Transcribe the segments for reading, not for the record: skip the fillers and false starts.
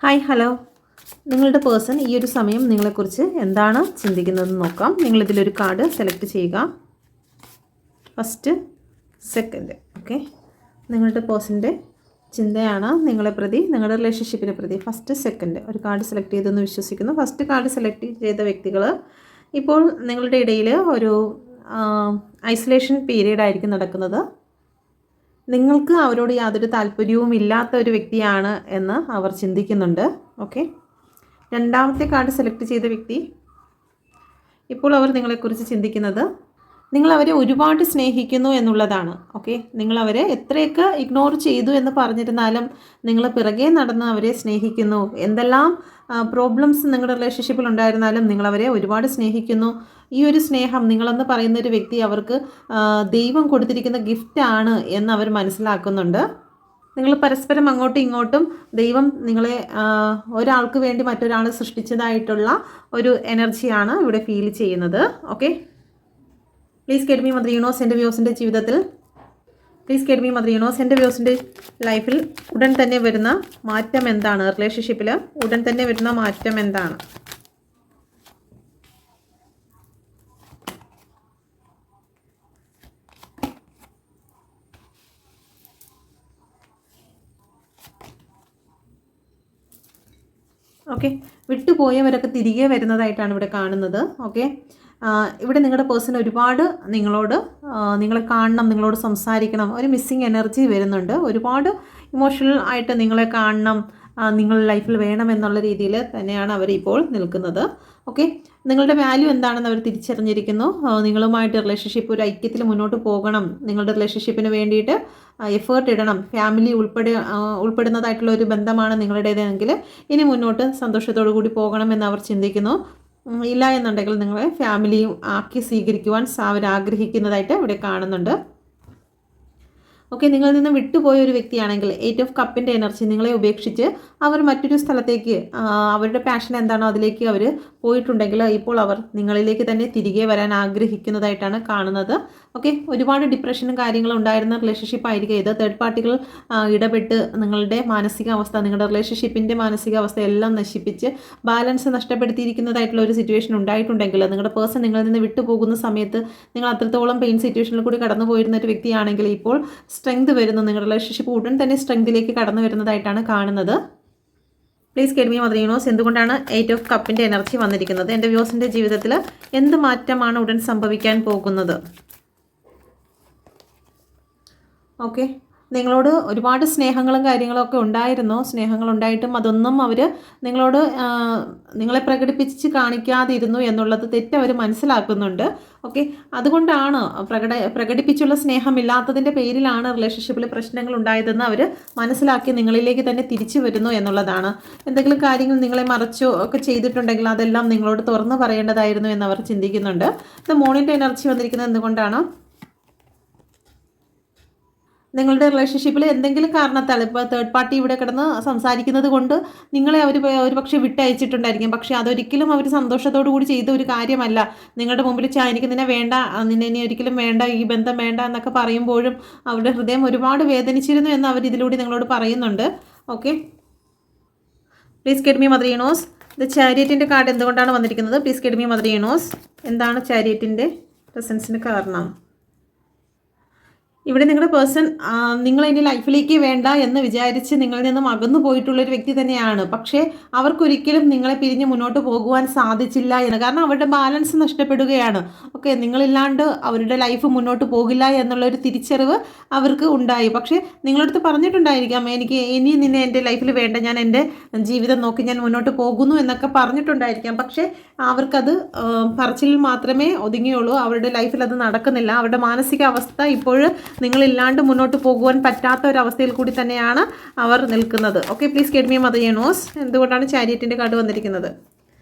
Hi hello. നിങ്ങളുടെ person ഈ ഒരു സമയം നിങ്ങളെക്കുറിച്ച് എന്താണ് ചിന്തിക്കുന്നതെന്ന് നോക്കാം. നിങ്ങളിതിലൊരു കാർഡ് സെലക്ട് ചെയ്യുക. First, second. ഓക്കെ, നിങ്ങളുടെ പേഴ്സൻ്റെ ചിന്തയാണ് നിങ്ങളെ പ്രതി, നിങ്ങളുടെ റിലേഷൻഷിപ്പിനെ പ്രതി. ഫസ്റ്റ്, സെക്കൻഡ് ഒരു കാർഡ് സെലക്ട് ചെയ്തെന്ന് വിശ്വസിക്കുന്നു. ഫസ്റ്റ് കാർഡ് സെലക്ട് ചെയ്ത വ്യക്തികൾ ഇപ്പോൾ നിങ്ങളുടെ ഇടയിൽ ഒരു ഐസൊലേഷൻ പീരീഡ് ആയിരിക്കും നടക്കുന്നത്. നിങ്ങൾക്ക് അവരോട് യാതൊരു താല്പര്യവും ഇല്ലാത്ത ഒരു വ്യക്തിയാണ് എന്ന് അവർ ചിന്തിക്കുന്നുണ്ട്. ഓക്കെ, രണ്ടാമത്തെ കാർഡ് സെലക്ട് ചെയ്ത വ്യക്തി ഇപ്പോൾ അവർ നിങ്ങളെക്കുറിച്ച് ചിന്തിക്കുന്നത് നിങ്ങൾ അവരെ ഒരുപാട് സ്നേഹിക്കുന്നു എന്നുള്ളതാണ്. ഓക്കെ, നിങ്ങളവരെ എത്രയൊക്കെ ഇഗ്നോർ ചെയ്തു എന്ന് പറഞ്ഞിരുന്നാലും നിങ്ങൾ പിറകെ നടന്ന് അവരെ സ്നേഹിക്കുന്നു. എന്തെല്ലാം പ്രോബ്ലംസ് നിങ്ങളുടെ റിലേഷൻഷിപ്പിൽ ഉണ്ടായിരുന്നാലും നിങ്ങളവരെ ഒരുപാട് സ്നേഹിക്കുന്നു. ഈ ഒരു സ്നേഹം നിങ്ങളെന്ന് പറയുന്ന ഒരു വ്യക്തി അവർക്ക് ദൈവം കൊടുത്തിരിക്കുന്ന ഗിഫ്റ്റാണ് എന്ന് അവർ മനസ്സിലാക്കുന്നുണ്ട്. നിങ്ങൾ പരസ്പരം അങ്ങോട്ടും ഇങ്ങോട്ടും ദൈവം നിങ്ങളെ ഒരാൾക്ക് വേണ്ടി മറ്റൊരാൾ സൃഷ്ടിച്ചതായിട്ടുള്ള ഒരു എനർജിയാണ് ഇവിടെ ഫീൽ ചെയ്യുന്നത്. Okay, please get me mother universe. എൻ്റെ വ്യൂസിൻ്റെ ജീവിതത്തിൽ please get me mother universe. എൻ്റെ വ്യൂസിൻ്റെ ലൈഫിൽ ഉടൻ തന്നെ വരുന്ന മാറ്റം എന്താണ്? റിലേഷൻഷിപ്പിൽ ഉടൻ തന്നെ വരുന്ന മാറ്റം എന്താണ്? ഓക്കെ, വിട്ടുപോയവരൊക്കെ തിരികെ വരുന്നതായിട്ടാണ് ഇവിടെ കാണുന്നത്. ഓക്കെ, ഇവിടെ നിങ്ങളുടെ പേഴ്സൺ ഒരുപാട് നിങ്ങളെ കാണണം, നിങ്ങളോട് സംസാരിക്കണം, ഒരു മിസ്സിങ് എനർജി വരുന്നുണ്ട്. ഒരുപാട് ഇമോഷണൽ ആയിട്ട് നിങ്ങളെ കാണണം, നിങ്ങൾ ലൈഫിൽ വേണമെന്നുള്ള രീതിയിൽ തന്നെയാണ് അവർ ഇപ്പോൾ നിൽക്കുന്നത്. ഓക്കെ, നിങ്ങളുടെ വാല്യൂ എന്താണെന്ന് അവർ തിരിച്ചറിഞ്ഞിരിക്കുന്നു. നിങ്ങളുമായിട്ട് റിലേഷൻഷിപ്പ് ഒരു ഐക്യത്തിൽ മുന്നോട്ട് പോകണം, നിങ്ങളുടെ റിലേഷൻഷിപ്പിന് വേണ്ടിയിട്ട് എഫേർട്ട് ഇടണം, ഫാമിലി ഉൾപ്പെടുന്നതായിട്ടുള്ള ഒരു ബന്ധമാണ് നിങ്ങളുടേതെങ്കിൽ ഇനി മുന്നോട്ട് സന്തോഷത്തോടു കൂടി പോകണമെന്ന് അവർ ചിന്തിക്കുന്നു. ഇല്ല എന്നുണ്ടെങ്കിൽ നിങ്ങളെ ഫാമിലിയും ആക്കി സ്വീകരിക്കുവാൻ അവർ ആഗ്രഹിക്കുന്നതായിട്ട് ഇവിടെ കാണുന്നുണ്ട്. ഓക്കെ, നിങ്ങളിൽ നിന്ന് വിട്ടുപോയ ഒരു വ്യക്തിയാണെങ്കിൽ 8 ഓഫ് കപ്പിൻ്റെ എനർജി നിങ്ങളെ ഉപേക്ഷിച്ച് അവർ മറ്റൊരു സ്ഥലത്തേക്ക് അവരുടെ പാഷൻ എന്താണോ അതിലേക്ക് അവർ പോയിട്ടുണ്ടെങ്കിൽ ഇപ്പോൾ അവർ നിങ്ങളിലേക്ക് തന്നെ തിരികെ വരാൻ ആഗ്രഹിക്കുന്നതായിട്ടാണ് കാണുന്നത്. ഓക്കെ, ഒരുപാട് ഡിപ്രഷനും കാര്യങ്ങളും ഉണ്ടായിരുന്ന റിലേഷൻഷിപ്പ് ആയിരിക്കും ഇത്. തേർഡ് പാർട്ടികൾ ഇടപെട്ട് നിങ്ങളുടെ മാനസികാവസ്ഥ, നിങ്ങളുടെ റിലേഷൻഷിപ്പിൻ്റെ മാനസികാവസ്ഥ എല്ലാം നശിപ്പിച്ച് ബാലൻസ് നഷ്ടപ്പെടുത്തിയിരിക്കുന്നതായിട്ടുള്ള ഒരു സിറ്റുവേഷൻ ഉണ്ടായിട്ടുണ്ടെങ്കിൽ നിങ്ങളുടെ പേഴ്സൺ നിങ്ങളിൽ നിന്ന് വിട്ടുപോകുന്ന സമയത്ത് നിങ്ങൾ അത്രത്തോളം പെയിൻ സിറ്റുവേഷനിൽ കൂടി കടന്നു പോയിരുന്ന ഒരു വ്യക്തിയാണെങ്കിൽ ഇപ്പോൾ സ്ട്രെങ്ത് വരുന്നു, നിങ്ങളുടെ റിലേഷൻഷിപ്പ് ഉടൻ തന്നെ സ്ട്രെങ്തിലേക്ക് കടന്നു വരുന്നതായിട്ടാണ് കാണുന്നത്. Please get me mother universe. എന്തുകൊണ്ടാണ് 8 ഓഫ് കപ്പിൻ്റെ എനർജി വന്നിരിക്കുന്നത്? എൻ്റെ വ്യൂസിൻ്റെ ജീവിതത്തിൽ എന്ത് മാറ്റമാണ് ഉടൻ സംഭവിക്കാൻ പോകുന്നത്? ഓക്കെ, നിങ്ങളോട് ഒരുപാട് സ്നേഹങ്ങളും കാര്യങ്ങളൊക്കെ ഉണ്ടായിരുന്നു. സ്നേഹങ്ങളുണ്ടായിട്ടും അതൊന്നും അവർ നിങ്ങളെ പ്രകടിപ്പിച്ച് കാണിക്കാതിരുന്നു എന്നുള്ളത് തെറ്റ് അവർ മനസ്സിലാക്കുന്നുണ്ട്. ഓക്കെ, അതുകൊണ്ടാണ് പ്രകടിപ്പിച്ചുള്ള സ്നേഹമില്ലാത്തതിൻ്റെ പേരിലാണ് റിലേഷൻഷിപ്പിൽ പ്രശ്നങ്ങൾ ഉണ്ടായതെന്ന് അവർ മനസ്സിലാക്കി നിങ്ങളിലേക്ക് തന്നെ തിരിച്ചു വരുന്നു എന്നുള്ളതാണ്. എന്തെങ്കിലും കാര്യങ്ങൾ നിങ്ങളെ മറച്ചോ ഒക്കെ ചെയ്തിട്ടുണ്ടെങ്കിൽ അതെല്ലാം നിങ്ങളോട് തുറന്നു പറയേണ്ടതായിരുന്നു എന്ന് അവർ ചിന്തിക്കുന്നുണ്ട്. ഇത് മൂണിൻ്റെ എനർജി വന്നിരിക്കുന്നത് എന്തുകൊണ്ടാണ്? നിങ്ങളുടെ റിലേഷൻഷിപ്പിൽ എന്തെങ്കിലും കാരണത്താൽ ഇപ്പോൾ തേർഡ് പാർട്ടി ഇവിടെ കിടന്ന് സംസാരിക്കുന്നത് കൊണ്ട് നിങ്ങളെ അവർ ഒരു പക്ഷേ വിട്ടയച്ചിട്ടുണ്ടായിരിക്കും. പക്ഷേ അതൊരിക്കലും അവർ സന്തോഷത്തോടു കൂടി ചെയ്ത ഒരു കാര്യമല്ല. നിങ്ങളുടെ മുമ്പിൽ എനിക്ക് നിന്നെ വേണ്ട, നിന്നെ ഇനി ഒരിക്കലും വേണ്ട, ഈ ബന്ധം വേണ്ട എന്നൊക്കെ പറയുമ്പോഴും അവരുടെ ഹൃദയം ഒരുപാട് വേദനിച്ചിരുന്നു എന്ന് അവർ ഇതിലൂടെ നിങ്ങളോട് പറയുന്നുണ്ട്. Okay, please get me mother universe. ഇത് ചാരിയറ്റിൻ്റെ കാർഡ് എന്തുകൊണ്ടാണ് വന്നിരിക്കുന്നത്? Please get me mother universe. എന്താണ് ചാരിയറ്റിൻ്റെ പ്രസൻസിന് കാരണം? ഇവിടെ നിങ്ങളുടെ പേഴ്സൺ നിങ്ങൾ ഇനി ലൈഫിലേക്ക് വേണ്ട എന്ന് വിചാരിച്ച് നിങ്ങളിൽ നിന്നും അകന്നു പോയിട്ടുള്ളൊരു വ്യക്തി തന്നെയാണ്. പക്ഷേ അവർക്കൊരിക്കലും നിങ്ങളെ പിരിഞ്ഞ് മുന്നോട്ട് പോകുവാൻ സാധിച്ചില്ല എന്ന്. കാരണം അവരുടെ ബാലൻസ് നഷ്ടപ്പെടുകയാണ്. ഓക്കെ, നിങ്ങളില്ലാണ്ട് അവരുടെ ലൈഫ് മുന്നോട്ട് പോകില്ല എന്നുള്ളൊരു തിരിച്ചറിവ് അവർക്ക് ഉണ്ടായി. പക്ഷേ നിങ്ങളടുത്ത് പറഞ്ഞിട്ടുണ്ടായിരിക്കാം, എനിക്ക് ഇനി നിന്നെ എൻ്റെ ലൈഫിൽ വേണ്ട, ഞാൻ എൻ്റെ ജീവിതം നോക്കി ഞാൻ മുന്നോട്ട് പോകുന്നു എന്നൊക്കെ പറഞ്ഞിട്ടുണ്ടായിരിക്കാം. പക്ഷേ അവർക്കത് പറച്ചിലിൽ മാത്രമേ ഒതുങ്ങിയുള്ളൂ. അവരുടെ ലൈഫിൽ അത് നടക്കുന്നില്ല. അവരുടെ മാനസികാവസ്ഥ ഇപ്പോൾ നിങ്ങളില്ലാണ്ട് മുന്നോട്ട് പോകുവാൻ പറ്റാത്ത ഒരു അവസ്ഥയിൽ കൂടി തന്നെയാണ് അവർ നിൽക്കുന്നത്. Okay, please get me mother universe. എന്തുകൊണ്ടാണ് ചാരിയറ്റിൻ്റെ കാർഡ് വന്നിരിക്കുന്നത്?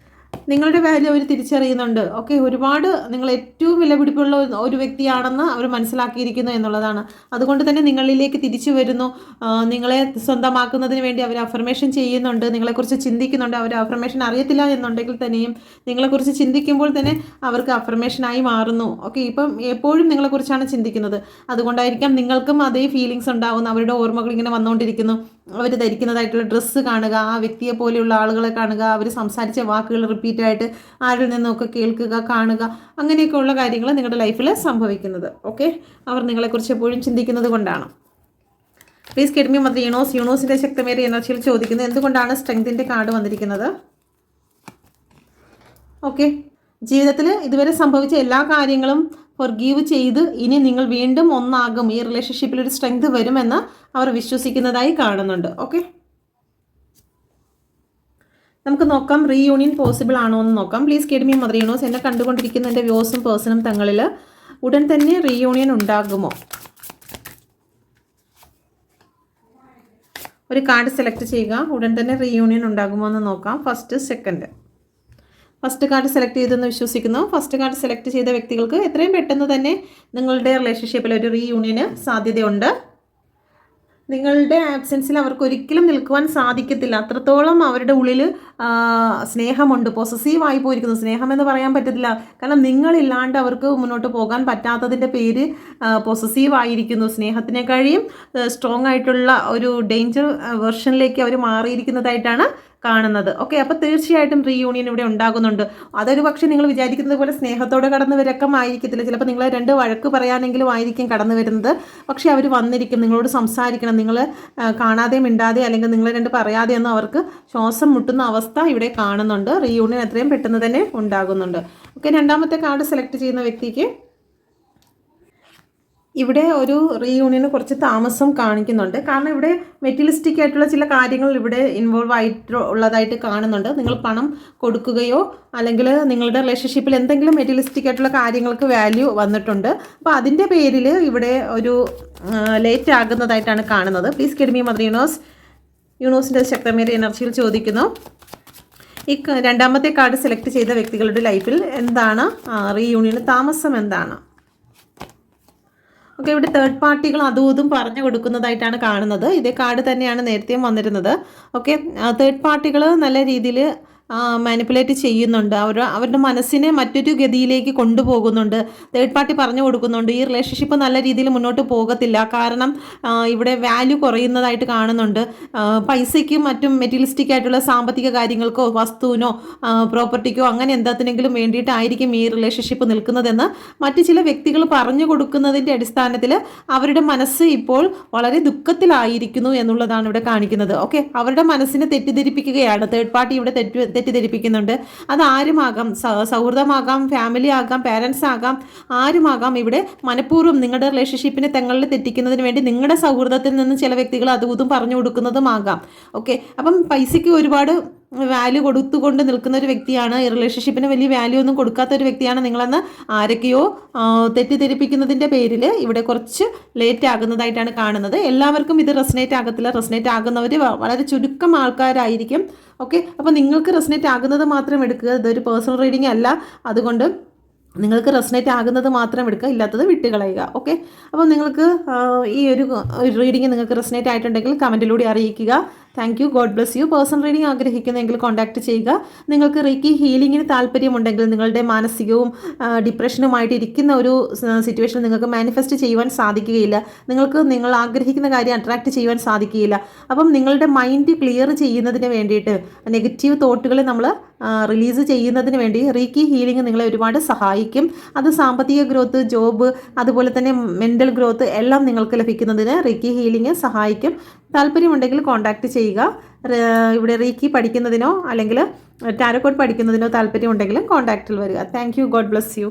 നിങ്ങളുടെ വാല്യൂ അവർ തിരിച്ചറിയുന്നുണ്ട്. ഓക്കെ, ഒരുപാട് നിങ്ങൾ ഏറ്റവും വിലപിടിപ്പുള്ള ഒരു വ്യക്തിയാണെന്ന് അവർ മനസ്സിലാക്കിയിരിക്കുന്നു എന്നുള്ളതാണ്. അതുകൊണ്ട് തന്നെ നിങ്ങളിലേക്ക് തിരിച്ചു വരുന്നു. നിങ്ങളെ സ്വന്തമാക്കുന്നതിന് വേണ്ടി അവർ അഫർമേഷൻ ചെയ്യുന്നുണ്ട്, നിങ്ങളെക്കുറിച്ച് ചിന്തിക്കുന്നുണ്ട്. അവർ അഫർമേഷൻ അറിയത്തില്ല എന്നുണ്ടെങ്കിൽ തന്നെയും നിങ്ങളെക്കുറിച്ച് ചിന്തിക്കുമ്പോൾ തന്നെ അവർക്ക് അഫർമേഷനായി മാറുന്നു. ഓക്കെ, ഇപ്പം എപ്പോഴും നിങ്ങളെക്കുറിച്ചാണ് ചിന്തിക്കുന്നത്. അതുകൊണ്ടായിരിക്കാം നിങ്ങൾക്കും അതേ ഫീലിങ്സ് ഉണ്ടാവുന്നു. അവരുടെ ഓർമ്മകൾ ഇങ്ങനെ വന്നുകൊണ്ടിരിക്കുന്നു. അവർ ധരിക്കുന്നതായിട്ടുള്ള ഡ്രസ്സ് കാണുക, ആ വ്യക്തിയെ പോലെയുള്ള ആളുകളെ കാണുക, അവർ സംസാരിച്ച വാക്കുകൾ റിപ്പീറ്റായിട്ട് ആരിൽ നിന്നൊക്കെ കേൾക്കുക, കാണുക, അങ്ങനെയൊക്കെയുള്ള കാര്യങ്ങൾ നിങ്ങളുടെ ലൈഫിൽ സംഭവിക്കുന്നത്. ഓക്കെ, അവർ നിങ്ങളെക്കുറിച്ച് എപ്പോഴും ചിന്തിക്കുന്നത് കൊണ്ടാണ്. Please get me mother Unos. യൂണോസിൻ്റെ ശക്തമേറിയ എനർജിയിൽ ചോദിക്കുന്നത് എന്തുകൊണ്ടാണ് സ്ട്രെങ്തിൻ്റെ കാർഡ് വന്നിരിക്കുന്നത്? ഓക്കെ, ജീവിതത്തിൽ ഇതുവരെ സംഭവിച്ച എല്ലാ കാര്യങ്ങളും ഫോർഗീവ് ചെയ്ത് ഇനി നിങ്ങൾ വീണ്ടും ഒന്നാകും, ഈ റിലേഷൻഷിപ്പിൽ ഒരു സ്ട്രെങ്ത് വരുമെന്ന് അവർ വിശ്വസിക്കുന്നതായി കാണുന്നുണ്ട്. ഓക്കെ, നമുക്ക് നോക്കാം റീയൂണിയൻ പോസിബിൾ ആണോ എന്ന് നോക്കാം. Please get me mother യൂണോസ്. എന്നെ കണ്ടുകൊണ്ടിരിക്കുന്ന എൻ്റെ വ്യൂസും പേഴ്സണും തങ്ങളിൽ ഉടൻ തന്നെ റീയൂണിയൻ ഉണ്ടാകുമോ? ഒരു കാർഡ് സെലക്ട് ചെയ്യുക. ഉടൻ തന്നെ റീയൂണിയൻ ഉണ്ടാകുമോ എന്ന് നോക്കാം. ഫസ്റ്റ് കാർഡ് സെലക്ട് ചെയ്തെന്ന് വിശ്വസിക്കുന്നു. ഫസ്റ്റ് കാർഡ് സെലക്ട് ചെയ്ത വ്യക്തികൾക്ക് എത്രയും പെട്ടെന്ന് തന്നെ നിങ്ങളുടെ റിലേഷൻഷിപ്പിൽ ഒരു റീയൂണിയന് സാധ്യതയുണ്ട്. നിങ്ങളുടെ ആബ്സെൻസിൽ അവർക്ക് ഒരിക്കലും നിൽക്കുവാൻ സാധിക്കത്തില്ല. അത്രത്തോളം അവരുടെ ഉള്ളിൽ സ്നേഹമുണ്ട്, പൊസസീവായി പോയിരിക്കുന്നു. സ്നേഹമെന്ന് പറയാൻ പറ്റത്തില്ല, കാരണം നിങ്ങളില്ലാണ്ട് അവർക്ക് മുന്നോട്ട് പോകാൻ പറ്റാത്തതിൻ്റെ പേര് പൊസസീവായിരിക്കുന്നു. സ്നേഹത്തിനെ കഴിയും സ്ട്രോങ് ആയിട്ടുള്ള ഒരു ഡേഞ്ചർ വെർഷനിലേക്ക് അവർ മാറിയിരിക്കുന്നതായിട്ടാണ് കാണുന്നത്. ഓക്കെ, അപ്പോൾ തീർച്ചയായിട്ടും റീയൂണിയൻ ഇവിടെ ഉണ്ടാകുന്നുണ്ട്. അതൊരു പക്ഷേ നിങ്ങൾ വിചാരിക്കുന്നത് പോലെ സ്നേഹത്തോടെ കടന്നു വരക്കമായിരിക്കത്തില്ല. ചിലപ്പോൾ നിങ്ങളെ രണ്ട് വഴക്ക് പറയാനെങ്കിലും ആയിരിക്കും കടന്നു വരുന്നത്. പക്ഷേ അവർ വന്നിരിക്കും, നിങ്ങളോട് സംസാരിക്കണം. നിങ്ങൾ കാണാതെ മിണ്ടാതെ അല്ലെങ്കിൽ നിങ്ങൾ രണ്ട് പറയാതെയൊന്നും അവർക്ക് ശ്വാസം മുട്ടുന്ന അവസ്ഥ ഇവിടെ കാണുന്നുണ്ട്. റീയൂണിയൻ എത്രയും പെട്ടെന്ന് തന്നെ ഉണ്ടാകുന്നുണ്ട്. ഓക്കെ, രണ്ടാമത്തെ കാർഡ് സെലക്ട് ചെയ്യുന്ന വ്യക്തിക്ക് ഇവിടെ ഒരു റീയൂണിയന് കുറച്ച് താമസം കാണിക്കുന്നുണ്ട്. കാരണം ഇവിടെ മെറ്റീരിയലിസ്റ്റിക് ആയിട്ടുള്ള ചില കാര്യങ്ങൾ ഇവിടെ ഇൻവോൾവ് ഉള്ളതായിട്ട് കാണുന്നുണ്ട്. നിങ്ങൾ പണം കൊടുക്കുകയോ അല്ലെങ്കിൽ നിങ്ങളുടെ റിലേഷൻഷിപ്പിൽ എന്തെങ്കിലും മെറ്റീരിയലിസ്റ്റിക് ആയിട്ടുള്ള കാര്യങ്ങൾക്ക് വാല്യൂ വന്നിട്ടുണ്ട്. അപ്പോൾ അതിൻ്റെ പേരിൽ ഇവിടെ ഒരു ലേറ്റ് ആകുന്നതായിട്ടാണ് കാണുന്നത്. Please get me mother Unos. യൂണോസിൻ്റെ ശക്തമേറിയ എനർജിയിൽ ചോദിക്കുന്നു, ഈ രണ്ടാമത്തെ കാർഡ് സെലക്ട് ചെയ്ത വ്യക്തികളുടെ ലൈഫിൽ എന്താണ് റീയൂണിയന് താമസം എന്താണ്? ഓക്കെ, ഇവിടെ തേർഡ് പാർട്ടികൾ അതും ഇതും പറഞ്ഞു കൊടുക്കുന്നതായിട്ടാണ് കാണുന്നത്. ഇതേ കാർഡ് തന്നെയാണ് നേരത്തെയും വന്നിരുന്നത്. ഓക്കെ, തേർഡ് പാർട്ടികൾ നല്ല രീതിയിൽ മാനിപ്പുലേറ്റ് ചെയ്യുന്നുണ്ട്. അവരുടെ മനസ്സിനെ മറ്റൊരു ഗതിയിലേക്ക് കൊണ്ടുപോകുന്നുണ്ട്. തേർഡ് പാർട്ടി പറഞ്ഞു കൊടുക്കുന്നുണ്ട് ഈ റിലേഷൻഷിപ്പ് നല്ല രീതിയിൽ മുന്നോട്ട് പോകത്തില്ല, കാരണം ഇവിടെ വാല്യൂ കുറയുന്നതായിട്ട് കാണുന്നുണ്ട്. പൈസയ്ക്കും മറ്റും മെറ്റീരിയലിസ്റ്റിക് ആയിട്ടുള്ള സാമ്പത്തിക കാര്യങ്ങൾക്കോ വസ്തുവിനോ പ്രോപ്പർട്ടിക്കോ അങ്ങനെ എന്താത്തിനെങ്കിലും വേണ്ടിയിട്ടായിരിക്കും ഈ റിലേഷൻഷിപ്പ് നിൽക്കുന്നതെന്ന് മറ്റു ചില വ്യക്തികൾ പറഞ്ഞു കൊടുക്കുന്നതിൻ്റെ അടിസ്ഥാനത്തിൽ അവരുടെ മനസ്സ് ഇപ്പോൾ വളരെ ദുഃഖത്തിലായിരിക്കുന്നു എന്നുള്ളതാണ് ഇവിടെ കാണിക്കുന്നത്. ഓക്കെ, അവരുടെ മനസ്സിനെ തെറ്റിദ്ധരിപ്പിക്കുകയാണ് തേർഡ് പാർട്ടി ഇവിടെ തെറ്റിദ്ധരിപ്പിക്കുന്നുണ്ട്. അത് ആരുമാകാം, സൗഹൃദമാകാം, ഫാമിലി ആകാം, പാരൻസ് ആകാം, ആരുമാകാം. ഇവിടെ മനഃപൂർവ്വം നിങ്ങളുടെ റിലേഷൻഷിപ്പിനെ തങ്ങളിൽ തെറ്റിക്കുന്നതിന് വേണ്ടി നിങ്ങളുടെ സൗഹൃദത്തിൽ നിന്ന് ചില വ്യക്തികൾ അതും പറഞ്ഞു കൊടുക്കുന്നതുമാകാം. ഓക്കെ, അപ്പം പൈസയ്ക്ക് ഒരുപാട് വാല്യൂ കൊടുത്തുകൊണ്ട് നിൽക്കുന്ന ഒരു വ്യക്തിയാണ്, ഈ റിലേഷൻഷിപ്പിന് വലിയ വാല്യൂ ഒന്നും കൊടുക്കാത്ത ഒരു വ്യക്തിയാണ് നിങ്ങളെന്ന് ആരൊക്കെയോ തെറ്റിദ്ധരിപ്പിക്കുന്നതിൻ്റെ പേരിൽ ഇവിടെ കുറച്ച് ലേറ്റ് ആകുന്നതായിട്ടാണ് കാണുന്നത്. എല്ലാവർക്കും ഇത് റെസനേറ്റ് ആകത്തില്ല. റെസനേറ്റ് ആകുന്നവർ വളരെ ചുരുക്കം ആൾക്കാരായിരിക്കും. ഓക്കെ, അപ്പോൾ നിങ്ങൾക്ക് റെസനേറ്റ് ആകുന്നത് മാത്രം എടുക്കുക. ഇതൊരു പേഴ്സണൽ റീഡിംഗ് അല്ല, അതുകൊണ്ട് നിങ്ങൾക്ക് റെസനേറ്റ് ആകുന്നത് മാത്രം എടുക്കുക, ഇല്ലാത്തത് വിട്ടുകളയുക. ഓക്കെ, അപ്പോൾ നിങ്ങൾക്ക് ഈ ഒരു റീഡിംഗ് നിങ്ങൾക്ക് റെസനേറ്റ് ആയിട്ടുണ്ടെങ്കിൽ കമൻറ്റിലൂടെ അറിയിക്കുക. Thank you, God bless you. Personal reading ആഗ്രഹിക്കുന്നെങ്കിൽ കോൺടാക്ട് ചെയ്യുക. നിങ്ങൾക്ക് റീക്കി ഹീലിങ്ങിന് താല്പര്യമുണ്ടെങ്കിൽ നിങ്ങളുടെ മാനസികവും ഡിപ്രഷനുമായിട്ട് ഇരിക്കുന്ന ഒരു സിറ്റുവേഷൻ നിങ്ങൾക്ക് മാനിഫെസ്റ്റ് ചെയ്യുവാൻ സാധിക്കുകയില്ല. നിങ്ങൾക്ക് നിങ്ങൾ ആഗ്രഹിക്കുന്ന കാര്യം അട്രാക്റ്റ് ചെയ്യുവാൻ സാധിക്കുകയില്ല. അപ്പം നിങ്ങളുടെ മൈൻഡ് ക്ലിയർ ചെയ്യുന്നതിന് വേണ്ടിയിട്ട് നെഗറ്റീവ് തോട്ടുകളെ നമ്മൾ റിലീസ് ചെയ്യുന്നതിന് വേണ്ടി റീക്കി ഹീലിംഗ് നിങ്ങളെ ഒരുപാട് സഹായിക്കും. അത് സാമ്പത്തിക ഗ്രോത്ത്, ജോബ്, അതുപോലെ തന്നെ മെൻ്റൽ ഗ്രോത്ത് എല്ലാം നിങ്ങൾക്ക് ലഭിക്കുന്നതിന് റീക്കി ഹീലിംഗ് സഹായിക്കും. താല്പര്യമുണ്ടെങ്കിൽ കോൺടാക്റ്റ് ചെയ്യുക. ഇവിടെ റീക്കി പഠിക്കുന്നതിനോ അല്ലെങ്കിൽ ടാരോ കോഡ് പഠിക്കുന്നതിനോ താല്പര്യമുണ്ടെങ്കിലും കോൺടാക്റ്റിൽ വരിക. Thank you, God bless U.